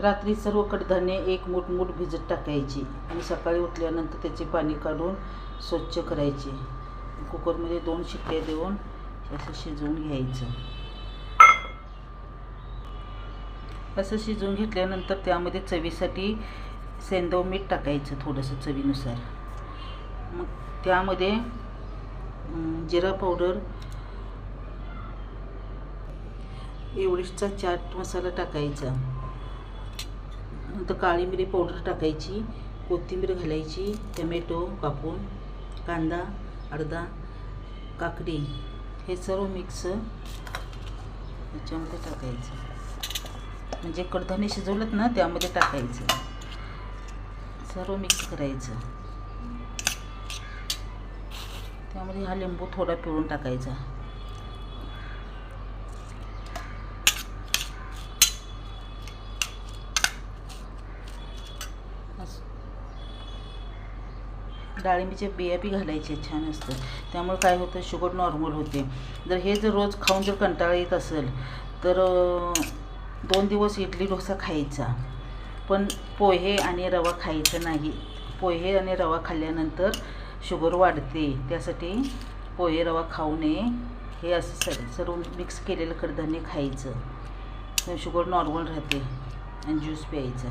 रात्री सर्व कडधान्ये एक मूठ भिजत टाकायची आणि सकाळी उठल्यानंतर त्याचे पाणी काढून स्वच्छ करायचे. कुकरमध्ये 2 शिट्ट्या देऊन असं शिजवून घ्यायचं. असं शिजवून घेतल्यानंतर त्यामध्ये चवीसाठी सेंधव मीठ टाकायचं थोडंसं चवीनुसार. मग त्यामध्ये जिरा पावडर, एव्हरेस्टचा चाट मसाला टाकायचा. नंतर काळी मिरी पावडर टाकायची, कोथिंबीर घालायची, टमॅटो कापून, कांदा अर्धा, काकडी, हे सर्व मिक्स याच्यामध्ये टाकायचं. म्हणजे कडधान्ये शिजवलेत ना त्यामध्ये टाकायचं. सर्व मिक्स करायचं. त्यामध्ये हा लिंबू थोडा पिळून टाकायचा. डाळिंबीचे बिया बी घालायचे, छान असतं. त्यामुळे काय होतं, शुगर नॉर्मल होते. जर रोज खाऊन जर कंटाळा येत असेल तर 2 दिवस इडली डोसा खायचा, पण पोहे आणि रवा खायचं नाही. पोहे आणि रवा खाल्ल्यानंतर शुगर वाढते, त्यासाठी पोहे रवा खाऊ नये. हे असं सर्व मिक्स केलेलं कडधान्य खायचं, शुगर नॉर्मल राहते. आणि ज्यूस प्यायचा.